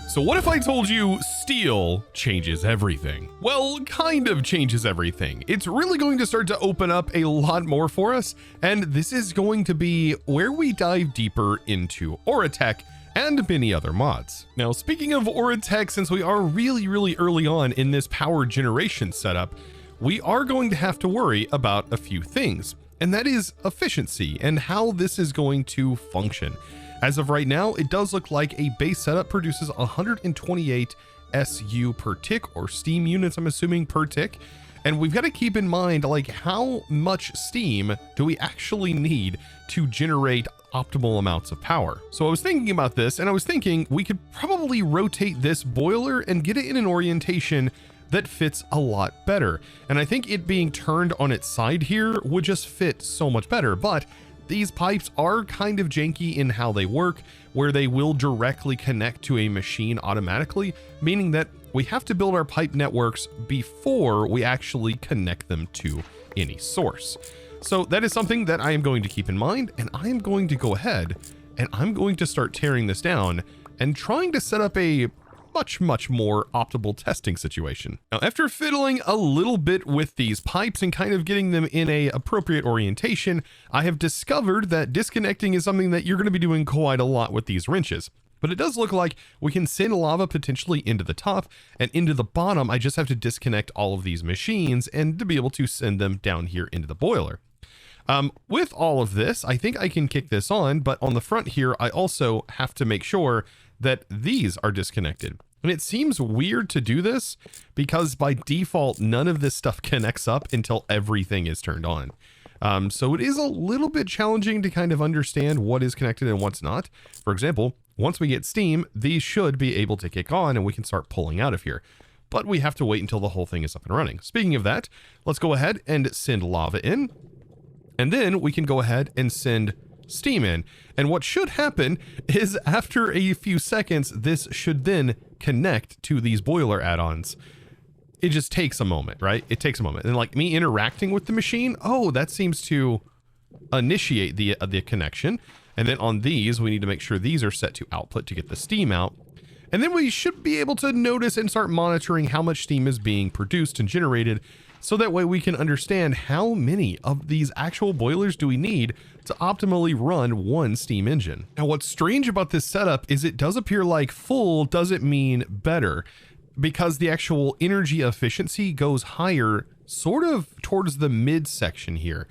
So what if I told you steel changes everything? Well, kind of changes everything. It's really going to start to open up a lot more for us, and this is going to be where we dive deeper into Oritech and many other mods. Now, speaking of Oritech, since we are really early on in this power generation setup, we are going to have to worry about a few things, and that is efficiency and how this is going to function. As of right now, it does look like a base setup produces 128 SU per tick, or steam units, I'm assuming, per tick. And we've got to keep in mind, like, how much steam do we actually need to generate optimal amounts of power? So I was thinking about this, and I was thinking we could probably rotate this boiler and get it in an orientation that fits a lot better. And I think it being turned on its side here would just fit so much better. But these pipes are kind of janky in how they work, where they will directly connect to a machine automatically, meaning that we have to build our pipe networks before we actually connect them to any source. So that is something that I am going to keep in mind, and I am going to go ahead and I'm going to start tearing this down and trying to set up a much more optimal testing situation. Now, after fiddling a little bit with these pipes and kind of getting them in a appropriate orientation, I have discovered that disconnecting is something that you're going to be doing quite a lot with these wrenches. But it does look like we can send lava potentially into the top, and into the bottom I just have to disconnect all of these machines and to be able to send them down here into the boiler. With all of this, I think I can kick this on, but on the front here I also have to make sure that these are disconnected. And it seems weird to do this because by default none of this stuff connects up until everything is turned on. So it is a little bit challenging to kind of understand what is connected and what's not. For example, once we get steam, these should be able to kick on and we can start pulling out of here. But we have to wait until the whole thing is up and running. Speaking of that, let's go ahead and send lava in. And then we can go ahead and send steam in. And what should happen is after a few seconds, this should then connect to these boiler add-ons. It just takes a moment, right? It takes a moment. And like me interacting with the machine, oh, that seems to initiate the connection. And then on these, we need to make sure these are set to output to get the steam out. And then we should be able to notice and start monitoring how much steam is being produced and generated, so that way we can understand how many of these actual boilers do we need to optimally run one steam engine. Now, what's strange about this setup is it does appear like full doesn't mean better, because the actual energy efficiency goes higher sort of towards the mid section here.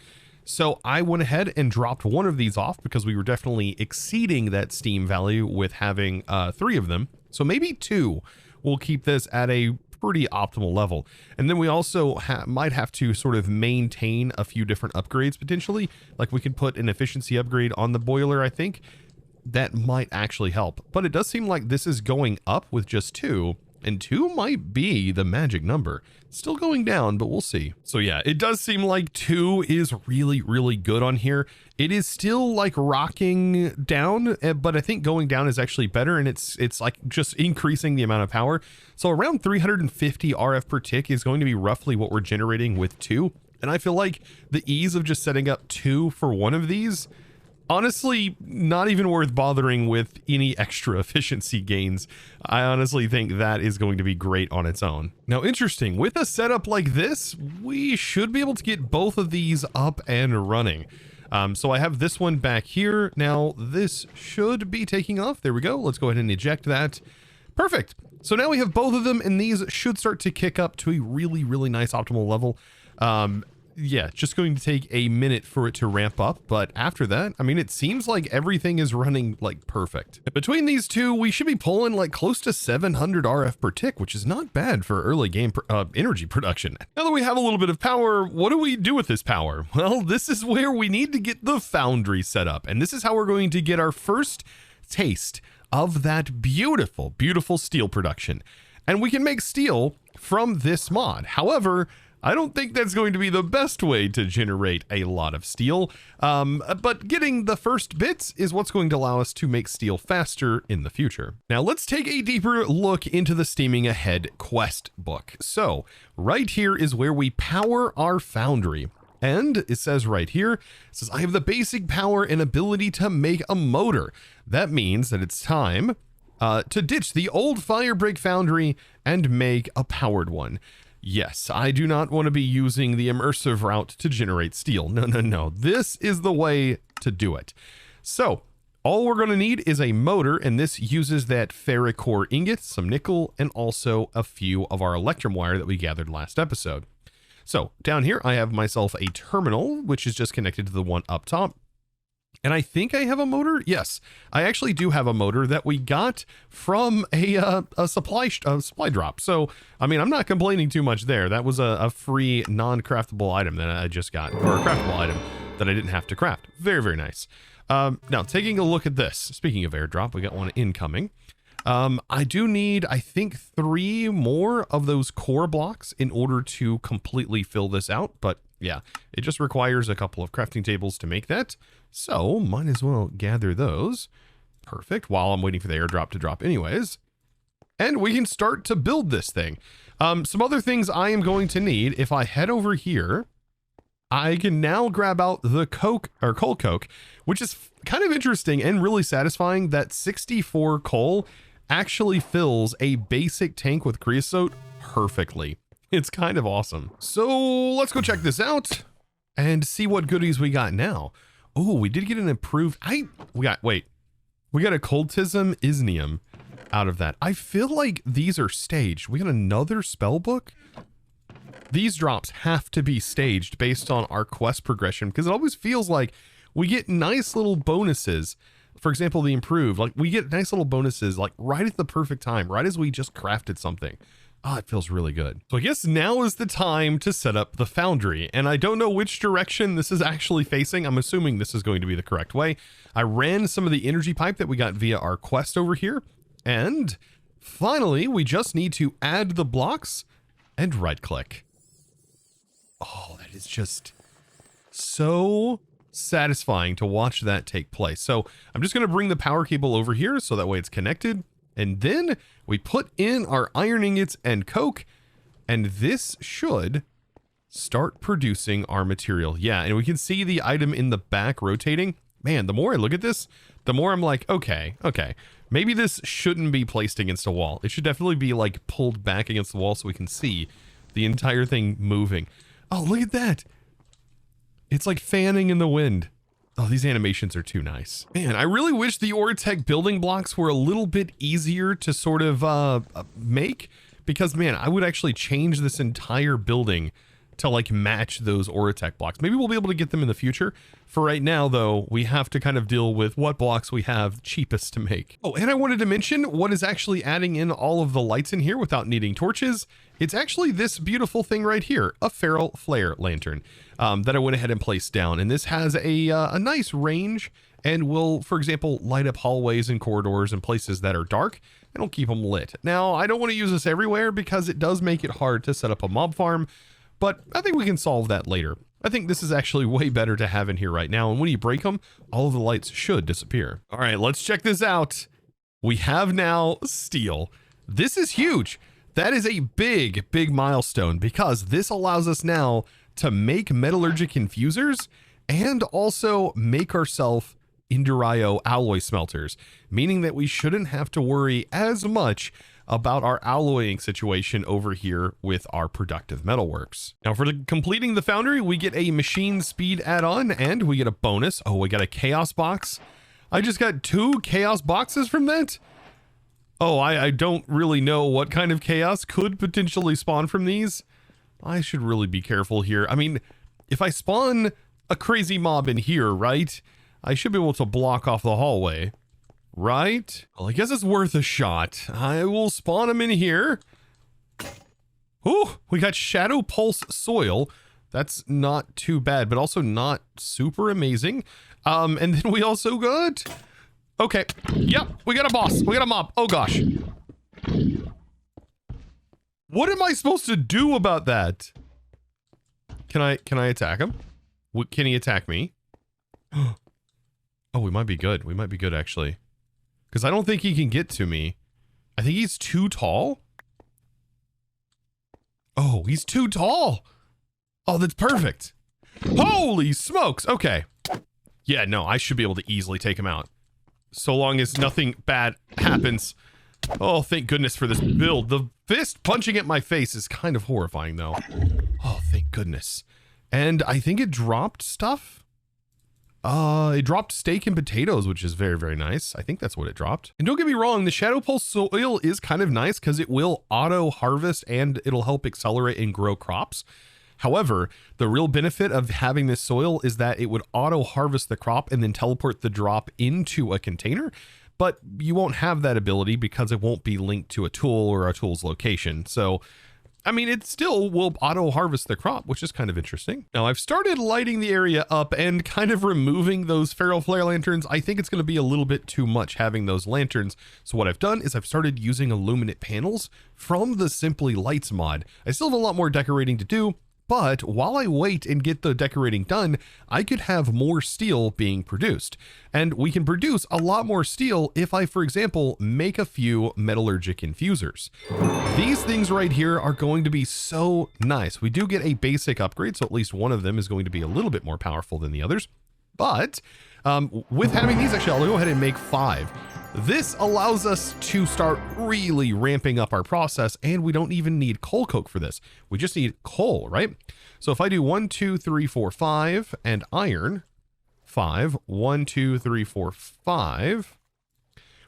So I went ahead and dropped one of these off because we were definitely exceeding that steam value with having 3 of them. So maybe 2 will keep this at a pretty optimal level. And then we also might have to sort of maintain a few different upgrades potentially. Like we could put an efficiency upgrade on the boiler, I think. That might actually help. But it does seem like this is going up with just 2. And 2 might be the magic number. It's still going down, but we'll see. So yeah, it does seem like 2 is really good on here. It is still like rocking down, but I think going down is actually better, and it's like just increasing the amount of power. So around 350 RF per tick is going to be roughly what we're generating with 2. And I feel like the ease of just setting up 2 for one of these, honestly, not even worth bothering with any extra efficiency gains. I honestly think that is going to be great on its own. Now, interesting, with a setup like this, we should be able to get both of these up and running. So I have this one back here. Now, this should be taking off. There we go. Let's go ahead and eject that. Perfect. So now we have both of them, and these should start to kick up to a really nice optimal level. Yeah, just going to take a minute for it to ramp up, but after that, I mean, it seems like everything is running like perfect. Between these two, we should be pulling like close to 700 RF per tick, which is not bad for early game energy production. Now that we have a little bit of power, what do we do with this power? Well, this is where we need to get the Foundry set up, and this is how we're going to get our first taste of that beautiful steel production. And we can make steel from this mod. However, I don't think that's going to be the best way to generate a lot of steel, but getting the first bits is what's going to allow us to make steel faster in the future. Now let's take a deeper look into the Steaming Ahead quest book. So right here is where we power our Foundry. And it says right here, it says, I have the basic power and ability to make a motor. That means that it's time to ditch the old fire brick foundry and make a powered one. Yes, I do not want to be using the immersive route to generate steel. No, no, no. This is the way to do it. So all we're going to need is a motor, and this uses that ferric core ingot, some nickel, and also a few of our electrum wire that we gathered last episode. So down here, I have myself a terminal, which is just connected to the one up top. And I think I have a motor. Yes, I actually do have a motor that we got from a supply drop. So, I mean, I'm not complaining too much there. That was a free non-craftable item that I just got, or a craftable item that I didn't have to craft. Very, very nice. Now, taking a look at this. Speaking of airdrop, we got one incoming. I do need, I think, 3 more of those core blocks in order to completely fill this out. But yeah, it just requires a couple of crafting tables to make that. So might as well gather those. Perfect. While I'm waiting for the airdrop to drop anyways. And we can start to build this thing. Some other things I am going to need. If I head over here, I can now grab out the coke or coal coke, which is kind of interesting and really satisfying that 64 coal actually fills a basic tank with creosote perfectly. It's kind of awesome. So let's go check this out and see what goodies we got now. Oh, we did get an improved, we got a cultism isnium out of that. I feel like these are staged. We got another spell book. These drops have to be staged based on our quest progression, because it always feels like we get nice little bonuses. For example, the improved, like we get nice little bonuses like right at the perfect time, right as we just crafted something. Oh, it feels really good. So I guess now is the time to set up the foundry, and I don't know which direction this is actually facing. I'm assuming this is going to be the correct way. I ran some of the energy pipe that we got via our quest over here, and finally we just need to add the blocks and right click. Oh, that is just so satisfying to watch that take place. So I'm just going to bring the power cable over here so that way it's connected. And then we put in our iron ingots and coke, and this should start producing our material. Yeah, and we can see the item in the back rotating. Man, the more I look at this, the more I'm like, okay, maybe this shouldn't be placed against a wall. It should definitely be like pulled back against the wall so we can see the entire thing moving. Oh, look at that. It's like fanning in the wind. Oh, these animations are too nice. Man, I really wish the Oritech building blocks were a little bit easier to sort of make, because man, I would actually change this entire building to like match those Oritech blocks. Maybe we'll be able to get them in the future. For right now though, we have to kind of deal with what blocks we have cheapest to make. Oh, and I wanted to mention what is actually adding in all of the lights in here without needing torches. It's actually this beautiful thing right here, a feral flare lantern that I went ahead and placed down. And this has a nice range and will, for example, light up hallways and corridors and places that are dark, and it'll keep them lit. Now, I don't want to use this everywhere because it does make it hard to set up a mob farm, but I think we can solve that later. I think this is actually way better to have in here right now. And when you break them, all of the lights should disappear. All right, let's check this out. We have now steel. This is huge. That is a big milestone, because this allows us now to make metallurgic infusers and also make ourselves EnderIO alloy smelters, meaning that we shouldn't have to worry as much about our alloying situation over here with our productive metalworks. Now for completing the foundry, we get a machine speed add-on and we get a bonus. Oh, we got a chaos box. I just got 2 chaos boxes from that. Oh, I don't really know what kind of chaos could potentially spawn from these. I should really be careful here. I mean, if I spawn a crazy mob in here, right, I should be able to block off the hallway. Right? Well, I guess it's worth a shot. I will spawn them in here. Ooh, we got Shadow Pulse Soil. That's not too bad, but also not super amazing. And then we also got... Okay, yep, we got a boss. We got a mob. Oh gosh. What am I supposed to do about that? Can I attack him? Can he attack me? Oh, we might be good. We might be good actually. Because I don't think he can get to me. I think he's too tall. Oh, he's too tall. Oh, that's perfect. Holy smokes. Okay. Yeah, no, I should be able to easily take him out. so long as nothing bad happens. Oh, thank goodness for this build. The fist punching at my face is kind of horrifying, though. Oh, thank goodness. And I think it dropped stuff. It dropped steak and potatoes, which is very, very nice. I think that's what it dropped. And don't get me wrong, the Shadow Pulse soil is kind of nice because it will auto harvest and it'll help accelerate and grow crops. However, the real benefit of having this soil is that it would auto harvest the crop and then teleport the drop into a container. But you won't have that ability because it won't be linked to a tool or a tool's location. So, I mean, it still will auto harvest the crop, which is kind of interesting. Now, I've started lighting the area up and kind of removing those feral flare lanterns. I think it's going to be a little bit too much having those lanterns. So what I've done is I've started using illuminate panels from the Simply Lights mod. I still have a lot more decorating to do, but while I wait and get the decorating done, I could have more steel being produced. And we can produce a lot more steel if I, for example, make a few metallurgic infusers. These things right here are going to be so nice. We do get a basic upgrade, so at least one of them is going to be a little bit more powerful than the others. But with having these, actually, I'll go ahead and make 5. This allows us to start really ramping up our process, and we don't even need coal coke for this. We just need coal, right? So if I do 1, 2, 3, 4, 5 and iron 5, 1, 2, 3, 4, 5,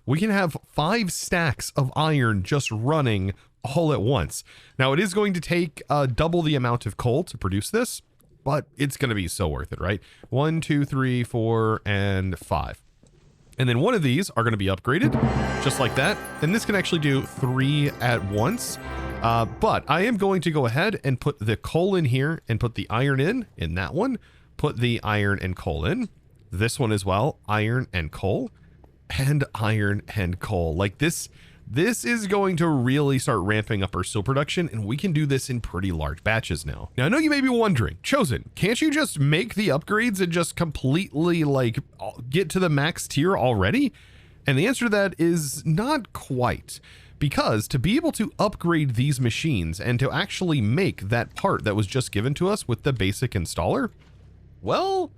we can have 5 stacks of iron just running all at once. Now it is going to take double the amount of coal to produce this, but it's going to be so worth it, right? 1, 2, 3, 4, and 5. And then one of these are going to be upgraded just like that. And this can actually do 3 at once. But I am going to go ahead and put the coal in here and put the iron in that one, put the iron and coal in this one as well, iron and coal and iron and coal. Like this is going to really start ramping up our steel production, and we can do this in pretty large batches now. Now, I know you may be wondering, Chosen, can't you just make the upgrades and just completely like get to the max tier already? And the answer to that is not quite, because to be able to upgrade these machines and to actually make that part that was just given to us with the basic installer, well,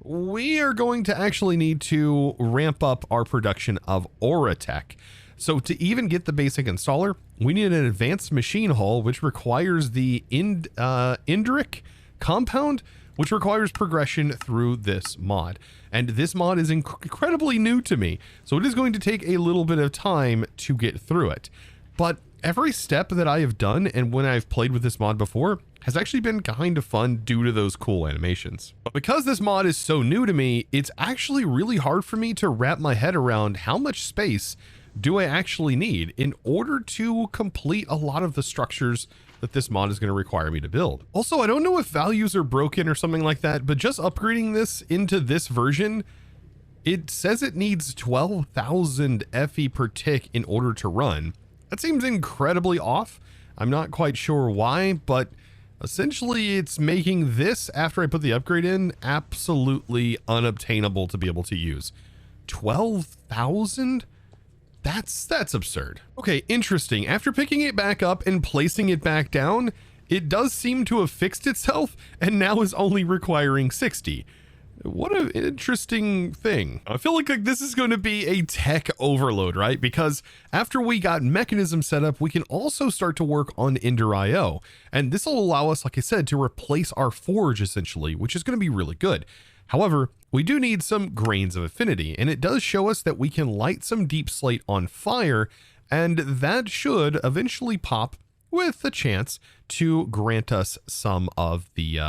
we are going to actually need to ramp up our production of Oritech. So to even get the basic installer, we need an advanced machine hull, which requires the EnderIO compound, which requires progression through this mod. And this mod is incredibly new to me, so it is going to take a little bit of time to get through it. But every step that I have done, and when I've played with this mod before, has actually been kind of fun due to those cool animations. But because this mod is so new to me, it's actually really hard for me to wrap my head around how much space do I actually need in order to complete a lot of the structures that this mod is going to require me to build. Also, I don't know if values are broken or something like that, but just upgrading this into this version, it says it needs 12,000 FE per tick in order to run. That seems incredibly off. I'm not quite sure why, but essentially it's making this, after I put the upgrade in, absolutely unobtainable to be able to use. 12,000? That's absurd. Okay, interesting. After picking it back up and placing it back down, it does seem to have fixed itself and now is only requiring 60. What an interesting thing. I feel like this is going to be a tech overload, right? Because after we got mechanism set up, we can also start to work on EnderIO. And this will allow us, like I said, to replace our forge essentially, which is going to be really good. However, we do need some grains of affinity, and it does show us that we can light some deep slate on fire, and that should eventually pop with a chance to grant us some of the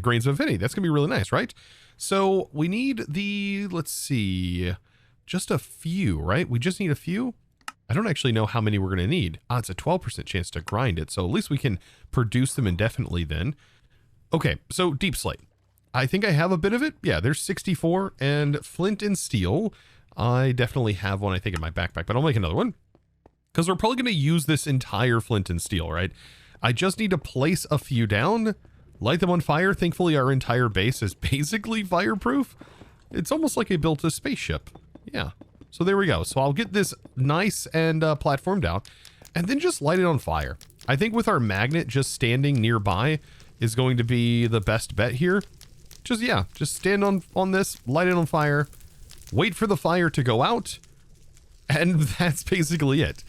grains of affinity. That's gonna be really nice, right? So we need the, let's see, just a few, right? We just need a few. I don't actually know how many we're gonna need. It's a 12% chance to grind it, so at least we can produce them indefinitely then. Okay, so deep slate. I think I have a bit of it. Yeah, there's 64, and flint and steel. I definitely have one, I think, in my backpack, but I'll make another one because we're probably going to use this entire flint and steel, right? I just need to place a few down, light them on fire. Thankfully, our entire base is basically fireproof. It's almost like I built a spaceship. Yeah. So there we go. So I'll get this nice and platformed out and then just light it on fire. I think with our magnet just standing nearby is going to be the best bet here. Just stand on this, light it on fire, wait for the fire to go out, and that's basically it.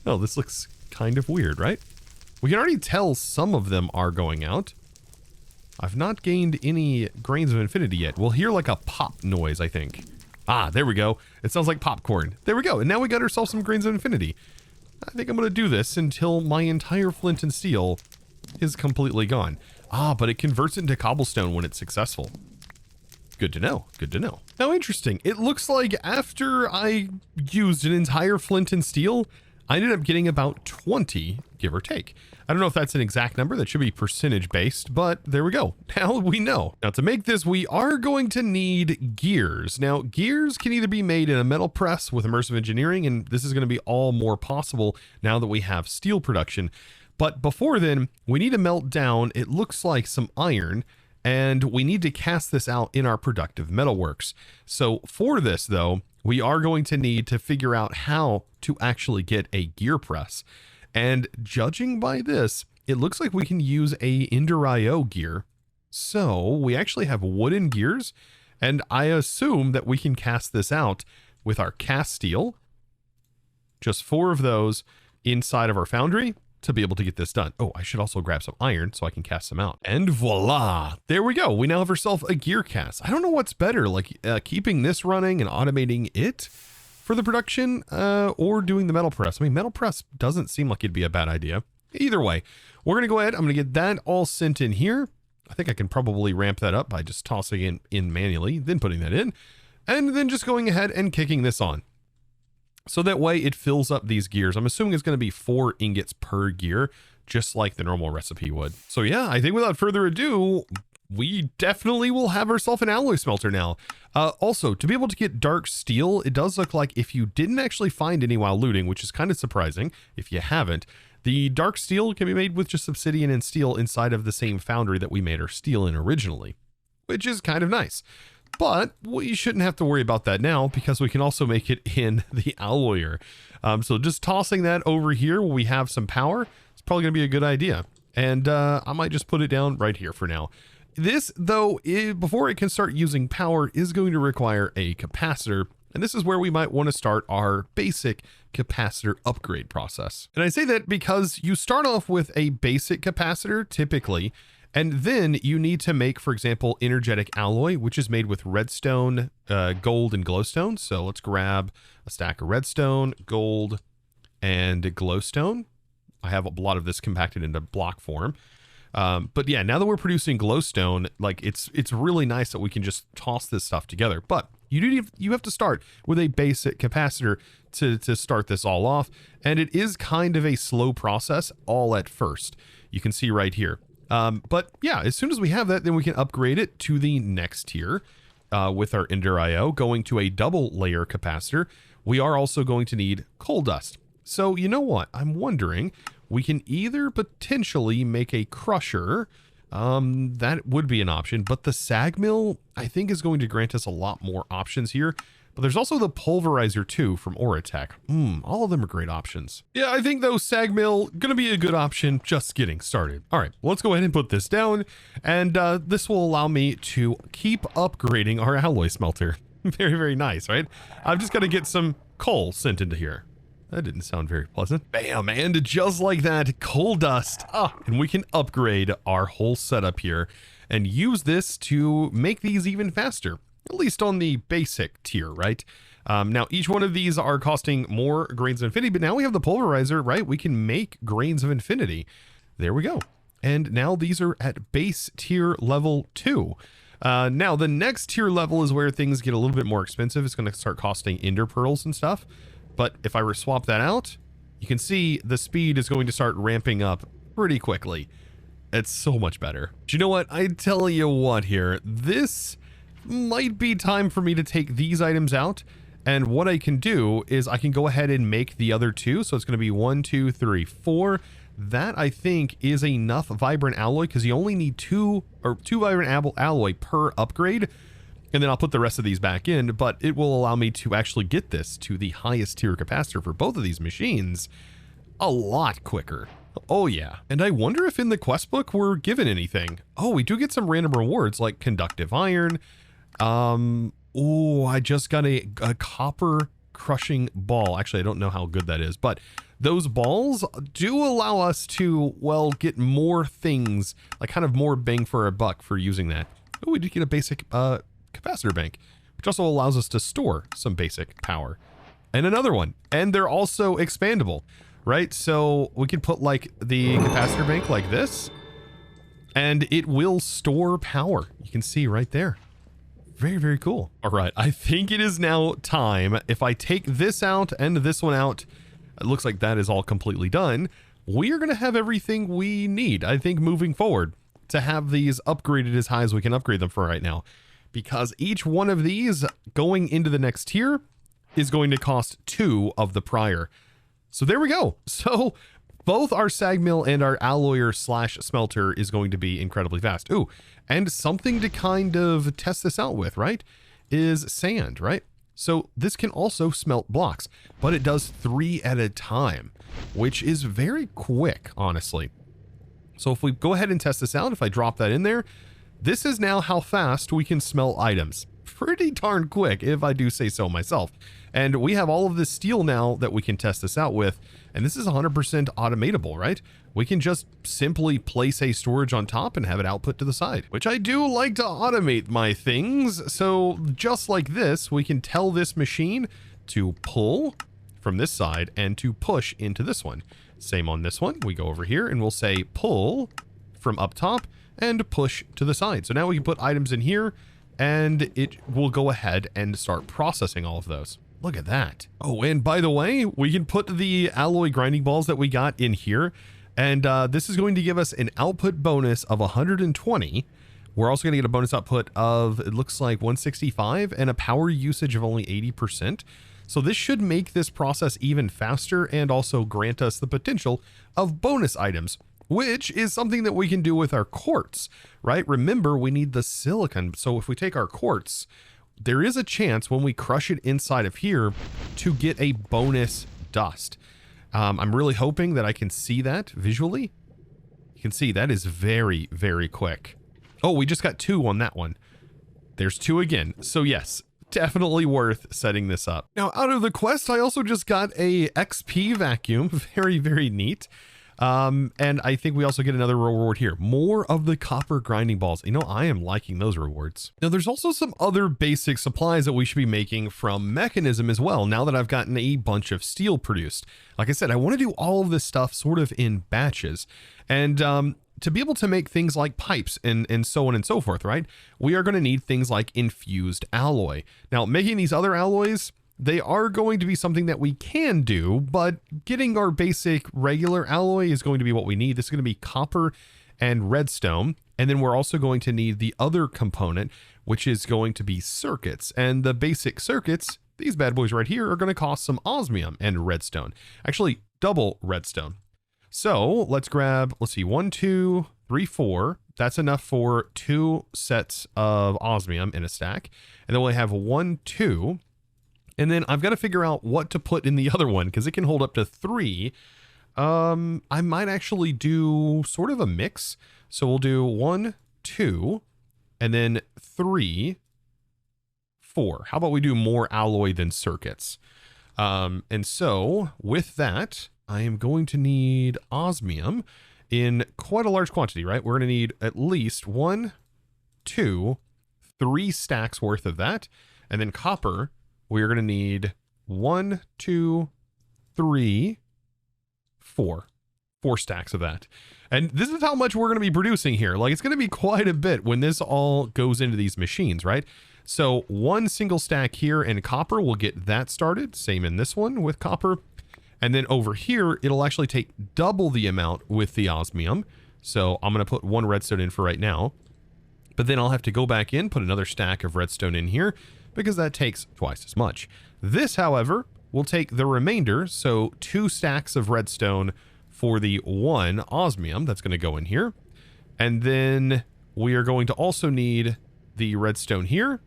Oh, this looks kind of weird, right? We can already tell some of them are going out. I've not gained any grains of infinity yet. We'll hear like a pop noise, I think. Ah, there we go. It sounds like popcorn. There we go. And now we got ourselves some grains of infinity. I think I'm going to do this until my entire flint and steel is completely gone. Ah, but it converts it into cobblestone when it's successful. Good to know. Good to know. Now, interesting. It looks like after I used an entire flint and steel, I ended up getting about 20, give or take. I don't know if that's an exact number. That should be percentage based, but there we go. Now we know. Now to make this, we are going to need gears. Now gears can either be made in a metal press with immersive engineering, and this is going to be all more possible now that we have steel production. But before then, we need to melt down, it looks like, some iron, and we need to cast this out in our productive metalworks. So for this though, we are going to need to figure out how to actually get a gear press. And judging by this, it looks like we can use a EnderIO gear. So we actually have wooden gears, and I assume that we can cast this out with our cast steel. Just 4 of those inside of our foundry to be able to get this done. Oh, I should also grab some iron so I can cast some out. And voila, there we go. We now have ourselves a gear cast. I don't know what's better, like keeping this running and automating it for the production, or doing the metal press. I mean, metal press doesn't seem like it'd be a bad idea. Either way, we're going to go ahead. I'm going to get that all sent in here. I think I can probably ramp that up by just tossing it in manually, then putting that in, and then just going ahead and kicking this on. So that way it fills up these gears. I'm assuming it's going to be 4 ingots per gear, just like the normal recipe would. So yeah, I think without further ado, we definitely will have ourselves an alloy smelter now. Also, to be able to get dark steel, it does look like if you didn't actually find any while looting, which is kind of surprising if you haven't, the dark steel can be made with just obsidian and steel inside of the same foundry that we made our steel in originally, which is kind of nice. But we shouldn't have to worry about that now because we can also make it in the alloyer. So just tossing that over here where we have some power, it's probably going to be a good idea. And I might just put it down right here for now. This, though, before it can start using power, is going to require a capacitor, and this is where we might want to start our basic capacitor upgrade process. And I say that because you start off with a basic capacitor, typically, and then you need to make, for example, energetic alloy, which is made with redstone, gold, and glowstone. So let's grab a stack of redstone, gold, and glowstone. I have a lot of this compacted into block form. But yeah, now that we're producing glowstone, like it's really nice that we can just toss this stuff together. But you have to start with a basic capacitor to start this all off, and it is kind of a slow process all at first. You can see right here. But yeah, as soon as we have that, then we can upgrade it to the next tier with our EnderIO, going to a double layer capacitor. We are also going to need coal dust. So you know what? I'm wondering, we can either potentially make a crusher, that would be an option, but the sag mill, I think, is going to grant us a lot more options here. But there's also the pulverizer too from Oritech. All of them are great options. Yeah, I think though sag mill gonna be a good option just getting started. All right, well, let's go ahead and put this down, and this will allow me to keep upgrading our alloy smelter. Very, very nice, right? I've just got to get some coal sent into here. That didn't sound very pleasant. Bam, and just like that, coal dust. And we can upgrade our whole setup here and use this to make these even faster, at least on the basic tier, right? Now, each one of these are costing more grains of infinity, but now we have the pulverizer, right? We can make grains of infinity. There we go. And now these are at base tier level 2. Now, the next tier level is where things get a little bit more expensive. It's going to start costing ender pearls and stuff. But if I swap that out, you can see the speed is going to start ramping up pretty quickly. It's so much better. But you know what? I tell you what here, this might be time for me to take these items out. And what I can do is I can go ahead and make the other 2. So it's going to be 1, 2, 3, 4. That, I think, is enough vibrant alloy because you only need 2 vibrant alloy per upgrade. And then I'll put the rest of these back in, but it will allow me to actually get this to the highest tier capacitor for both of these machines a lot quicker. Oh yeah. And I wonder if in the quest book we're given anything. Oh, we do get some random rewards like conductive iron. Oh, I just got a copper crushing ball. Actually, I don't know how good that is, but those balls do allow us to, well, get more things, like kind of more bang for our buck for using that. Oh, we did get a basic capacitor bank, which also allows us to store some basic power. And another one. And they're also expandable, right? So we can put like the capacitor bank like this, and it will store power. You can see right there. Very, very cool. All right, I think it is now time. If I take this out and this one out, it looks like that is all completely done. We are going to have everything we need, I think, moving forward to have these upgraded as high as we can upgrade them for right now. Because each one of these going into the next tier is going to cost 2 of the prior. So there we go. So both our sag mill and our alloyer slash smelter is going to be incredibly fast. Ooh, and something to kind of test this out with, right, is sand, right? So this can also smelt blocks, but it does 3 at a time, which is very quick, honestly. So if we go ahead and test this out, if I drop that in there, this is now how fast we can smelt items. Pretty darn quick, if I do say so myself. And we have all of this steel now that we can test this out with, and this is 100% automatable, right? We can just simply place a storage on top and have it output to the side, which I do like to automate my things. So just like this, we can tell this machine to pull from this side and to push into this one. Same on this one. We go over here and we'll say pull from up top and push to the side. So now we can put items in here and it will go ahead and start processing all of those. Look at that. Oh, and by the way, we can put the alloy grinding balls that we got in here. And this is going to give us an output bonus of 120. We're also going to get a bonus output of, it looks like 165 and a power usage of only 80%. So this should make this process even faster and also grant us the potential of bonus items, which is something that we can do with our quartz, right? Remember, we need the silicon. So if we take our quartz, there is a chance when we crush it inside of here to get a bonus dust. I'm really hoping that I can see that visually. You can see that is very, very quick. Oh, we just got 2 on that one. There's 2 again. So yes, definitely worth setting this up. Now, out of the quest, I also just got a XP vacuum. Very, very neat. And I think we also get another reward here. More of the copper grinding balls. You know, I am liking those rewards. Now, there's also some other basic supplies that we should be making from Mechanism as well, now that I've gotten a bunch of steel produced. Like I said, I want to do all of this stuff sort of in batches. And to be able to make things like pipes and so on and so forth, right? We are going to need things like infused alloy. Now, making these other alloys, they are going to be something that we can do, but getting our basic regular alloy is going to be what we need. This is going to be copper and redstone. And then we're also going to need the other component, which is going to be circuits. And the basic circuits, these bad boys right here, are going to cost some osmium and redstone. Actually, double redstone. So let's grab, let's see, 1, 2, 3, 4. That's enough for 2 sets of osmium in a stack. And then we'll have 1, 2. And then I've got to figure out what to put in the other one because it can hold up to 3. I might actually do sort of a mix. So we'll do 1, 2, and then 3, 4. How about we do more alloy than circuits? And so with that, I am going to need osmium in quite a large quantity, right? We're going to need at least 1, 2, 3 stacks worth of that. And then copper, we are going to need 1, 2, 3, 4. 4 stacks of that. And this is how much we're going to be producing here. Like, it's going to be quite a bit when this all goes into these machines, right? So 1 single stack here in copper, we'll get that started. Same in this one with copper. And then over here, it'll actually take double the amount with the osmium. So I'm going to put 1 redstone in for right now. But then I'll have to go back in, put another stack of redstone in here, because that takes twice as much. This, however, will take the remainder, so 2 stacks of redstone for the 1 osmium that's going to go in here. And then we are going to also need the redstone here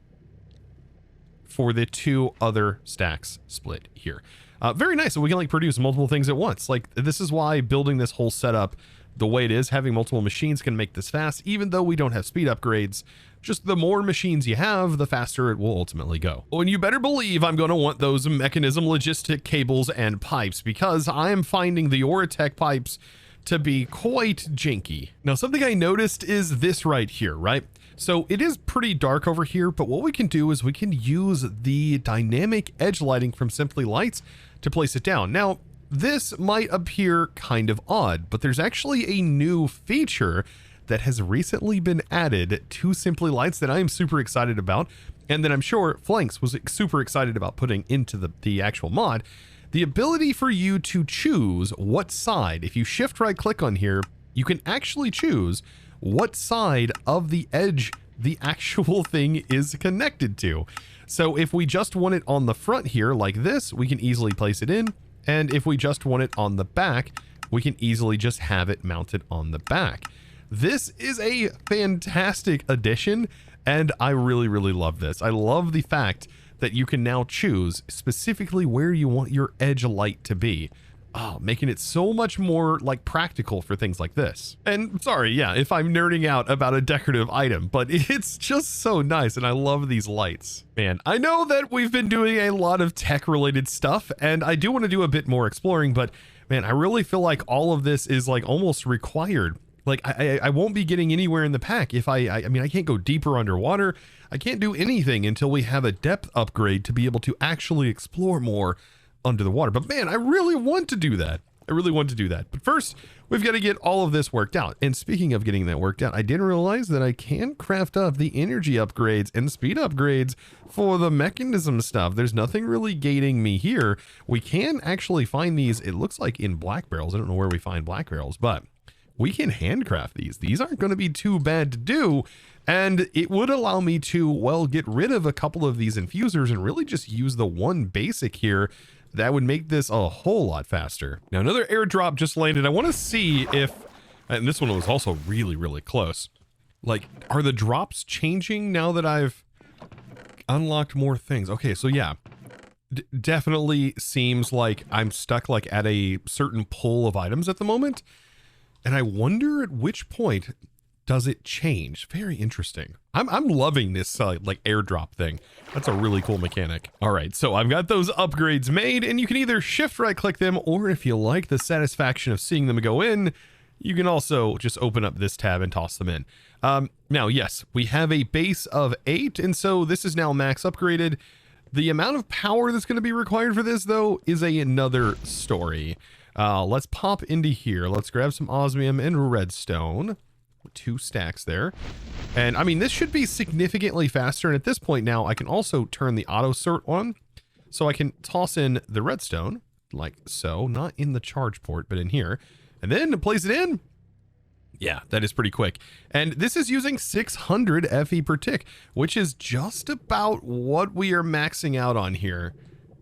for the 2 other stacks split here. Very nice. So we can like produce multiple things at once. Like, this is why building this whole setup the way it is, having multiple machines can make this fast, even though we don't have speed upgrades. Just the more machines you have, the faster it will ultimately go. Oh, and you better believe I'm going to want those mechanism logistic cables and pipes, because I am finding the Oritech pipes to be quite janky. Now, something I noticed is this right here, right? So it is pretty dark over here, but what we can do is we can use the dynamic edge lighting from Simply Lights to place it down. Now, this might appear kind of odd, but there's actually a new feature that has recently been added to Simply Lights that I am super excited about, and that I'm sure Flanks was super excited about putting into the actual mod. The ability for you to choose what side, if you shift right click on here, you can actually choose what side of the edge the actual thing is connected to. So if we just want it on the front here like this, we can easily place it in. And if we just want it on the back, we can easily just have it mounted on the back. This is a fantastic addition, and I really, really love this. I love the fact that you can now choose specifically where you want your edge light to be. Oh, making it so much more like practical for things like this. And sorry, yeah, if I'm nerding out about a decorative item, but it's just so nice, and I love these lights. Man, I know that we've been doing a lot of tech related stuff, and I do want to do a bit more exploring, but man, I really feel like all of this is like almost required. Like I won't be getting anywhere in the pack if I mean, I can't go deeper underwater. I can't do anything until we have a depth upgrade to be able to actually explore more under the water. But man, I really want to do that. I really want to do that. But first, we've got to get all of this worked out. And speaking of getting that worked out, I didn't realize that I can craft up the energy upgrades and speed upgrades for the mechanism stuff. There's nothing really gating me here. We can actually find these, it looks like in black barrels. I don't know where we find black barrels, but we can handcraft these. These aren't going to be too bad to do. And it would allow me to, well, get rid of a couple of these infusers and really just use the one basic here. That would make this a whole lot faster. Now, another airdrop just landed. I want to see if, and this one was also really, really close. Like, are the drops changing now that I've unlocked more things? Okay, so yeah, definitely seems like I'm stuck like at a certain pool of items at the moment. And I wonder at which point does it change? Very interesting. I'm loving this like airdrop thing. That's a really cool mechanic. All right, so I've got those upgrades made, and you can either shift right click them, or if you like the satisfaction of seeing them go in, you can also just open up this tab and toss them in. Now, yes, we have a base of 8, and so this is now max upgraded. The amount of power that's going to be required for this, though, is another story. Let's pop into here. Let's grab some osmium and redstone. 2 stacks there. And I mean, this should be significantly faster. And at this point now, I can also turn the auto sort on. So I can toss in the redstone like so, not in the charge port, but in here. And then place it in. Yeah, that is pretty quick. And this is using 600 FE per tick, which is just about what we are maxing out on here.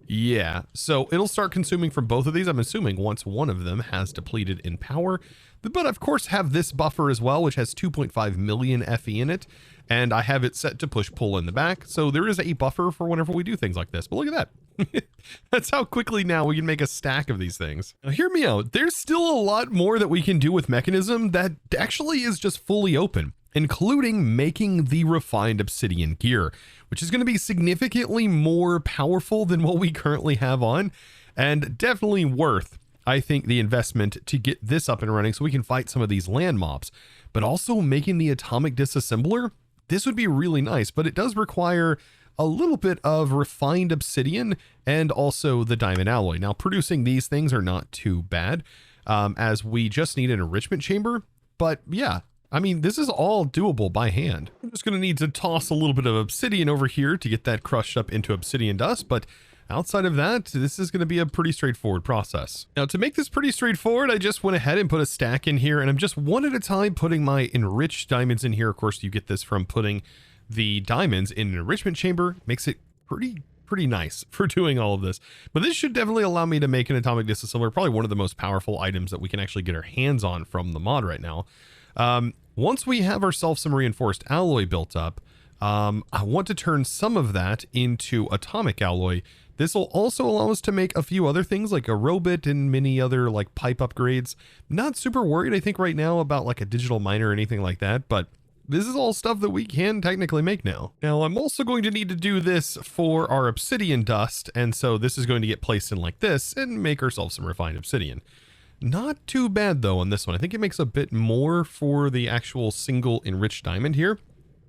Yeah, so it'll start consuming from both of these, I'm assuming, once one of them has depleted in power. But of course have this buffer as well, which has 2.5 million FE in it. And I have it set to push-pull in the back. So there is a buffer for whenever we do things like this. But look at that. That's how quickly now we can make a stack of these things. Now hear me out. There's still a lot more that we can do with Mechanism that actually is just fully open, including making the refined obsidian gear, which is going to be significantly more powerful than what we currently have on, and definitely worth, I think, the investment to get this up and running so we can fight some of these land mobs. But also making the atomic disassembler, this would be really nice, but it does require a little bit of refined obsidian and also the diamond alloy. Now, producing these things are not too bad, as we just need an enrichment chamber. But yeah, I mean, this is all doable by hand. I'm just going to need to toss a little bit of obsidian over here to get that crushed up into obsidian dust, but outside of that, this is going to be a pretty straightforward process. Now, to make this pretty straightforward, I just went ahead and put a stack in here, and I'm just one at a time putting my enriched diamonds in here. Of course, you get this from putting the diamonds in an enrichment chamber. Makes it pretty nice for doing all of this. But this should definitely allow me to make an atomic disassembler, probably one of the most powerful items that we can actually get our hands on from the mod right now. Once we have ourselves some reinforced alloy built up, I want to turn some of that into atomic alloy This will also allow us to make a few other things like a robot and many other like pipe upgrades. Not super worried, I think, right now about like a digital miner or anything like that, but this is all stuff that we can technically make now. Now, I'm also going to need to do this for our obsidian dust, and so this is going to get placed in like this and make ourselves some refined obsidian. Not too bad though on this one. I think it makes a bit more for the actual single enriched diamond here,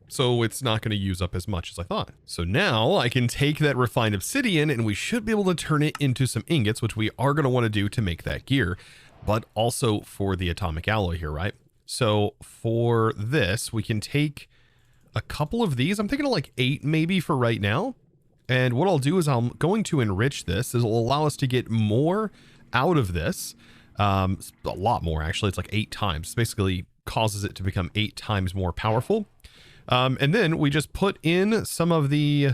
so it's not going to use up as much as I thought. So now I can take that refined obsidian and we should be able to turn it into some ingots, which we are going to want to do to make that gear, but also for the atomic alloy here, right? So for this, we can take a couple of these. I'm thinking of like 8 maybe for right now. And what I'll do is I'm going to enrich this. It'll allow us to get more out of this. A lot more, actually. It's like 8 times. It basically causes it to become 8 times more powerful. And then we just put in some of the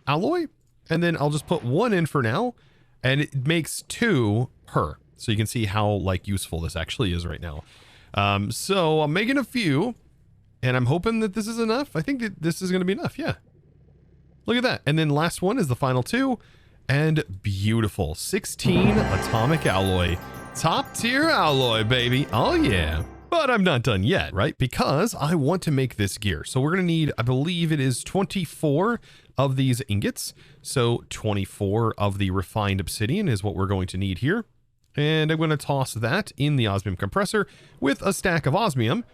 alloy. And then I'll just put 1 in for now. And it makes 2 per. So you can see how like useful this actually is right now. So I'm making a few and I'm hoping that this is enough. I think that this is going to be enough. Yeah. Look at that. And then last one is the final 2 and beautiful 16 atomic alloy, top tier alloy, baby. Oh yeah. But I'm not done yet, right? Because I want to make this gear. So we're going to need, I believe it is 24 of these ingots. So 24 of the refined obsidian is what we're going to need here. And I'm going to toss that in the osmium compressor with a stack of osmium,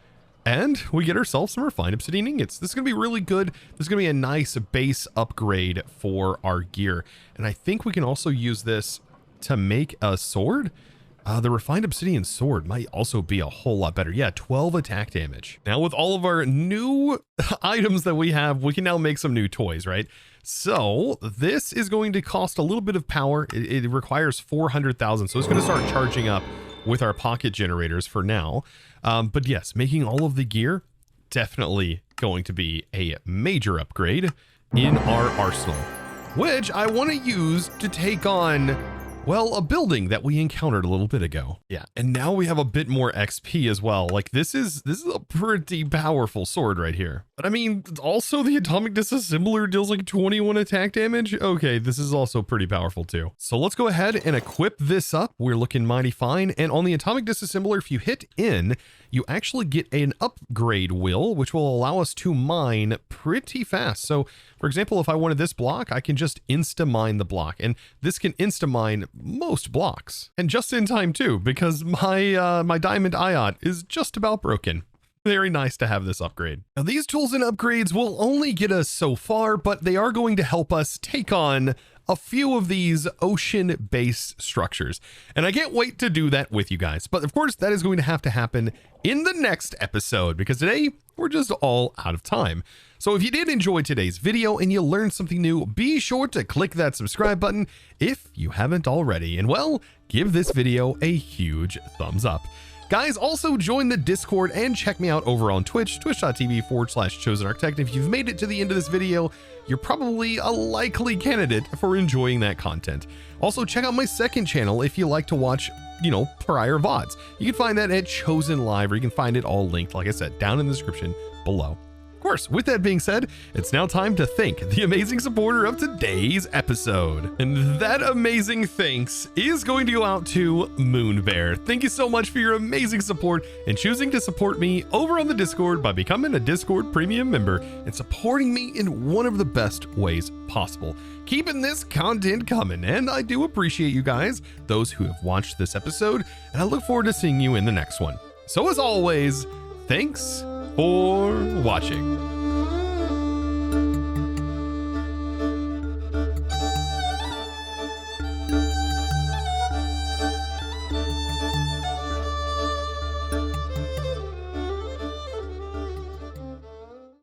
and we get ourselves some refined obsidian ingots. This is going to be really good. This is going to be a nice base upgrade for our gear. And I think we can also use this to make a sword. The refined obsidian sword might also be a whole lot better. Yeah, 12 attack damage. Now with all of our new items that we have, we can now make some new toys, right? So this is going to cost a little bit of power. It requires 400,000. So it's going to start charging up with our pocket generators for now. But yes, making all of the gear, definitely going to be a major upgrade in our arsenal, which I want to use to take on, well, a building that we encountered a little bit ago. Yeah, and now we have a bit more XP as well. Like this is a pretty powerful sword right here. But I mean, also the atomic disassembler deals like 21 attack damage. Okay, this is also pretty powerful too. So let's go ahead and equip this up. We're looking mighty fine. And on the atomic disassembler, if you hit in, you actually get an upgrade wheel, which will allow us to mine pretty fast. So for example, if I wanted this block, I can just insta mine the block, and this can insta mine most blocks, and just in time too, because my my diamond IOT is just about broken. Very nice to have this upgrade. Now these tools and upgrades will only get us so far, but they are going to help us take on a few of these ocean-based structures. And I can't wait to do that with you guys. But of course, that is going to happen in the next episode, because today we're just all out of time. So if you did enjoy today's video and you learned something new, be sure to click that subscribe button if you haven't already. And well, give this video a huge thumbs up. Guys, also join the Discord and check me out over on Twitch, twitch.tv/ChosenArchitect. If you've made it to the end of this video, you're probably a likely candidate for enjoying that content. Also, check out my second channel if you like to watch, you know, prior VODs. You can find that at Chosen Live, or you can find it all linked, like I said, down in the description below. Of course, with that being said, it's now time to thank the amazing supporter of today's episode. And that amazing thanks is going to go out to Moonbear. Thank you so much for your amazing support and choosing to support me over on the Discord by becoming a Discord premium member and supporting me in one of the best ways possible. Keeping this content coming, and I do appreciate you guys, those who have watched this episode, and I look forward to seeing you in the next one. So as always, thanks for watching.